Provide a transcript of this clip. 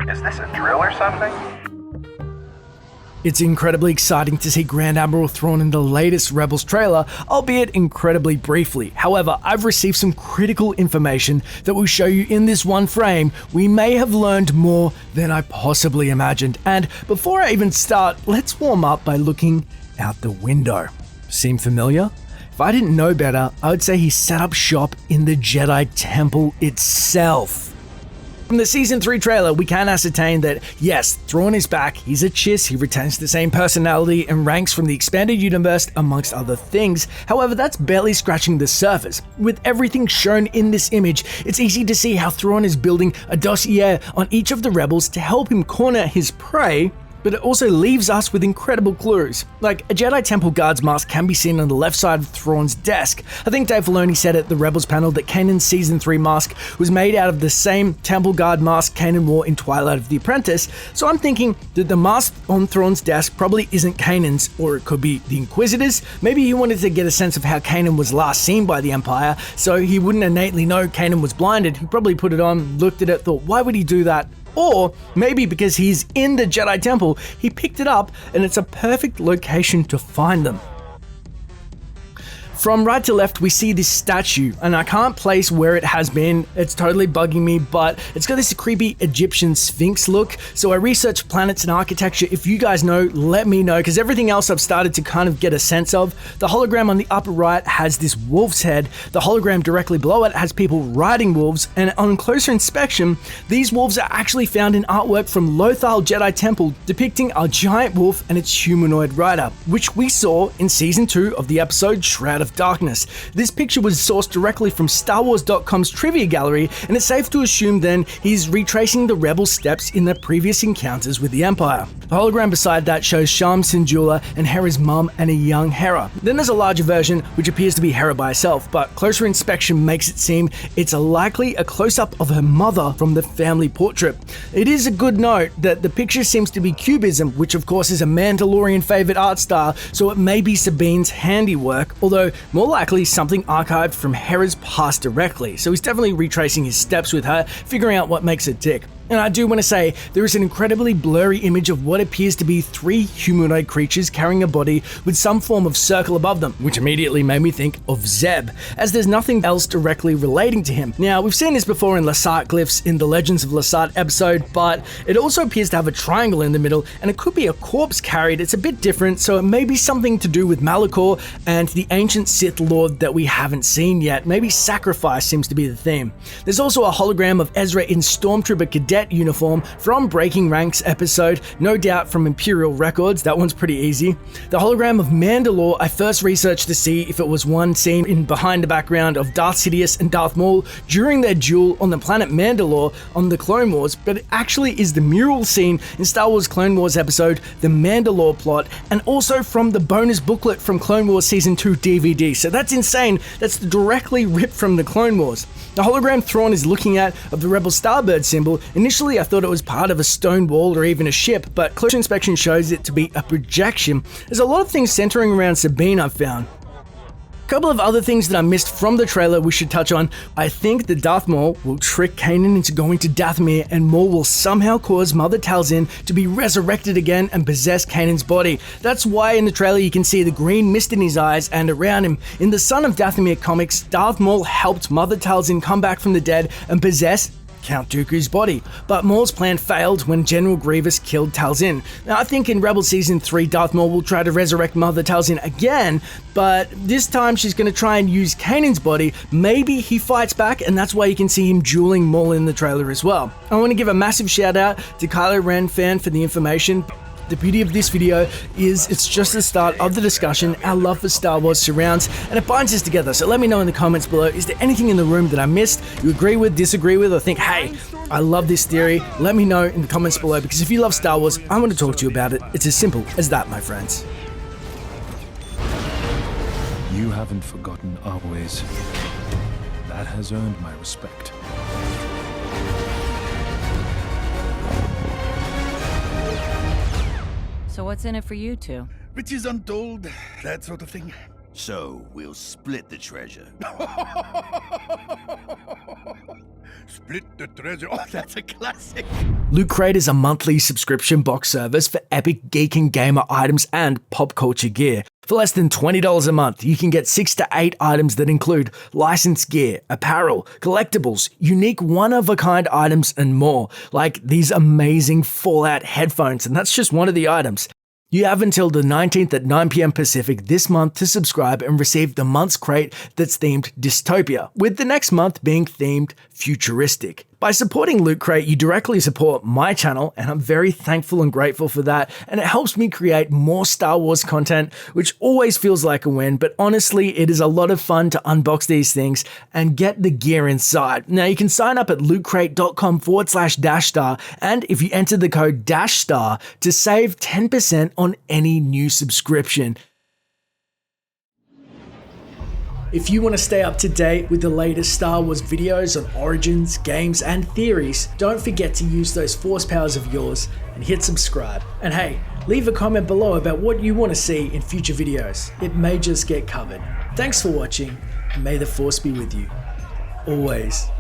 Is this a drill or something? It's incredibly exciting to see Grand Admiral Thrawn in the latest Rebels trailer, albeit incredibly briefly. However, I've received some critical information that will show you in this one frame we may have learned more than I possibly imagined. And before I even start, let's warm up by looking out the window. Seem familiar? If I didn't know better, I would say he set up shop in the Jedi Temple itself. From the Season 3 trailer, we can ascertain that, yes, Thrawn is back, he's a Chiss, he retains the same personality and ranks from the expanded universe, amongst other things. However, that's barely scratching the surface. With everything shown in this image, it's easy to see how Thrawn is building a dossier on each of the rebels to help him corner his prey, but it also leaves us with incredible clues. Like, a Jedi Temple guard's mask can be seen on the left side of Thrawn's desk. I think Dave Filoni said at the Rebels panel that Kanan's Season 3 mask was made out of the same Temple guard mask Kanan wore in Twilight of the Apprentice, so I'm thinking that the mask on Thrawn's desk probably isn't Kanan's, or it could be the Inquisitor's. Maybe he wanted to get a sense of how Kanan was last seen by the Empire, so he wouldn't innately know Kanan was blinded. He probably put it on, looked at it, thought, why would he do that? Or maybe because he's in the Jedi Temple, he picked it up and it's a perfect location to find them. From right to left, we see this statue, and I can't place where it has been. It's totally bugging me, but it's got this creepy Egyptian Sphinx look. So I researched planets and architecture. If you guys know, let me know, because everything else I've started to kind of get a sense of. The hologram on the upper right has this wolf's head. The hologram directly below it has people riding wolves, and on closer inspection, these wolves are actually found in artwork from Lothal Jedi Temple depicting a giant wolf and its humanoid rider, which we saw in Season 2 of the episode Shroud of Darkness. This picture was sourced directly from StarWars.com's trivia gallery, and it's safe to assume then he's retracing the rebel steps in their previous encounters with the Empire. The hologram beside that shows Sham Syndulla and Hera's mum and a young Hera. Then there's a larger version which appears to be Hera by herself, but closer inspection makes it seem it's likely a close-up of her mother from the family portrait. It is a good note that the picture seems to be Cubism, which of course is a Mandalorian favorite art style, so it may be Sabine's handiwork, although more likely something archived from Hera's past directly. So he's definitely retracing his steps with her, figuring out what makes her tick. And I do want to say, there is an incredibly blurry image of what appears to be 3 humanoid creatures carrying a body with some form of circle above them, which immediately made me think of Zeb, as there's nothing else directly relating to him. Now, we've seen this before in Lasat glyphs in the Legends of Lasat episode, but it also appears to have a triangle in the middle, and it could be a corpse carried. It's a bit different, so it may be something to do with Malachor and the ancient Sith Lord that we haven't seen yet. Maybe sacrifice seems to be the theme. There's also a hologram of Ezra in Stormtrooper Cadet uniform from Breaking Ranks episode, no doubt from Imperial Records. That one's pretty easy. The hologram of Mandalore, I first researched to see if it was one seen in behind the background of Darth Sidious and Darth Maul during their duel on the planet Mandalore on the Clone Wars, but it actually is the mural scene in Star Wars Clone Wars episode The Mandalore Plot, and also from the bonus booklet from Clone Wars Season 2 DVD. So that's insane. That's directly ripped from the Clone Wars. The hologram Thrawn is looking at of the Rebel Starbird symbol, initially I thought it was part of a stone wall or even a ship, but closer inspection shows it to be a projection. There's a lot of things centering around Sabine I've found. A couple of other things that I missed from the trailer we should touch on. I think that Darth Maul will trick Kanan into going to Dathomir, and Maul will somehow cause Mother Talzin to be resurrected again and possess Kanan's body. That's why in the trailer you can see the green mist in his eyes and around him. In the Son of Dathomir comics, Darth Maul helped Mother Talzin come back from the dead and possess Count Dooku's body, but Maul's plan failed when General Grievous killed Talzin. Now, I think in Rebel Season 3, Darth Maul will try to resurrect Mother Talzin again, but this time she's going to try and use Kanan's body. Maybe he fights back, and that's why you can see him dueling Maul in the trailer as well. I want to give a massive shout out to Kylo Ren fan for the information. The beauty of this video is it's just the start of the discussion. Our love for Star Wars surrounds and it binds us together. So let me know in the comments below, is there anything in the room that I missed, you agree with, disagree with, or think, hey, I love this theory? Let me know in the comments below, because if you love Star Wars, I want to talk to you about it. It's as simple as that, my friends. You haven't forgotten our ways. That has earned my respect. So what's in it for you two? Riches untold, that sort of thing. So, we'll split the treasure. Split the treasure. Oh, that's a classic. Loot Crate is a monthly subscription box service for epic geek and gamer items and pop culture gear. For less than $20 a month, you can get 6 to 8 items that include licensed gear, apparel, collectibles, unique one-of-a-kind items, and more, like these amazing Fallout headphones, and that's just one of the items. You have until the 19th at 9 PM Pacific this month to subscribe and receive the month's crate that's themed dystopia, with the next month being themed futuristic. By supporting Loot Crate, you directly support my channel, and I'm very thankful and grateful for that, and it helps me create more Star Wars content, which always feels like a win, but honestly, it is a lot of fun to unbox these things and get the gear inside. Now, you can sign up at lootcrate.com/-star, and if you enter the code -star to save 10% on any new subscription. If you want to stay up to date with the latest Star Wars videos on origins, games, and theories, don't forget to use those force powers of yours and hit subscribe. And hey, leave a comment below about what you want to see in future videos. It may just get covered. Thanks for watching, and may the force be with you. Always.